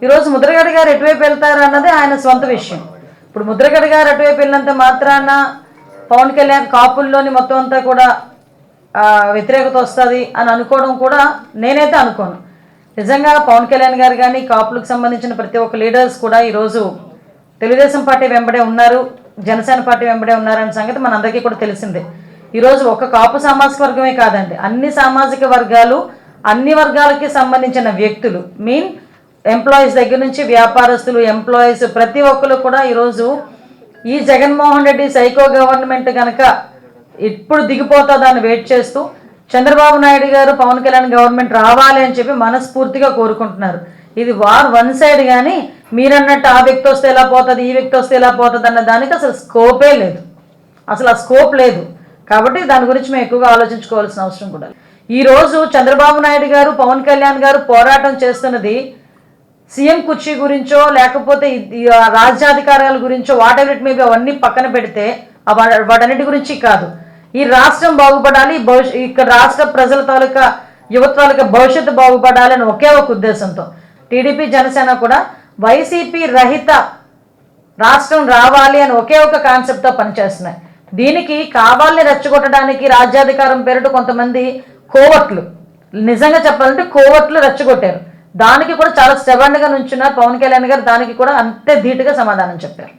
ఈరోజు ముద్రగడ గారు ఎటువైపు వెళ్తారు అన్నది ఆయన సొంత విషయం. ఇప్పుడు ముద్రగడ గారు అటువైపు వెళ్ళినంత మాత్రాన పవన్ కళ్యాణ్ కాపుల్లోని మొత్తం అంతా కూడా వ్యతిరేకత వస్తుంది అని అనుకోవడం కూడా నేనైతే అనుకోను. నిజంగా పవన్ కళ్యాణ్ గారు కానీ కాపులకు సంబంధించిన ప్రతి ఒక్క లీడర్స్ కూడా ఈరోజు తెలుగుదేశం పార్టీ వెంబడే ఉన్నారు, జనసేన పార్టీ వెంబడే ఉన్నారనే సంగతి మనందరికీ కూడా తెలిసిందే. ఈరోజు ఒక కాపు సామాజిక వర్గమే కాదండి, అన్ని సామాజిక వర్గాలు, అన్ని వర్గాలకి సంబంధించిన వ్యక్తులు, ఎంప్లాయీస్ దగ్గర నుంచి వ్యాపారస్తులు, ఎంప్లాయీస్ ప్రతి ఒక్కరు కూడా ఈరోజు ఈ జగన్మోహన్ రెడ్డి సైకో గవర్నమెంట్ కనుక ఇప్పుడు దిగిపోతుందని వెయిట్ చేస్తూ చంద్రబాబు నాయుడు గారు పవన్ కళ్యాణ్ గవర్నమెంట్ రావాలి అని చెప్పి మనస్ఫూర్తిగా కోరుకుంటున్నారు. ఇది వార్ వన్ సైడ్. కానీ మీరన్నట్టు ఆ వ్యక్తి వస్తే ఎలా పోతుంది, ఈ వ్యక్తి వస్తే ఎలా పోతుంది అన్న దానికి అసలు స్కోపే లేదు, అసలు ఆ స్కోప్ లేదు. కాబట్టి దాని గురించి మేము ఎక్కువగా ఆలోచించుకోవాల్సిన అవసరం కూడా. ఈరోజు చంద్రబాబు నాయుడు గారు పవన్ కళ్యాణ్ గారు పోరాటం చేస్తున్నది సీఎం కుర్చీ గురించో లేకపోతే రాజ్యాధికారాల గురించో వాటెవర్ ఇట్ మేబీ అవన్నీ పక్కన పెడితే వాటన్నిటి గురించి కాదు. ఈ రాష్ట్రం బాగుపడాలి, ఇక్కడ రాష్ట్ర ప్రజల తాలూకా యువత తాలూకా భవిష్యత్తు బాగుపడాలని ఒకే ఒక ఉద్దేశంతో టీడీపీ జనసేన కూడా వైసీపీ రహిత రాష్ట్రం రావాలి అని ఒకే ఒక కాన్సెప్ట్తో పనిచేస్తున్నాయి. దీనికి కావాలని రెచ్చగొట్టడానికి రాజ్యాధికారం పేరుట కొంతమంది కోవట్లు, నిజంగా చెప్పాలంటే కోవట్లు రెచ్చగొట్టారు. దానికి కూడా చాలా స్టెబన్గా నుంచున్నారు పవన్ కళ్యాణ్ గారు, దానికి కూడా అంతే ధీటుగా సమాధానం చెప్పారు.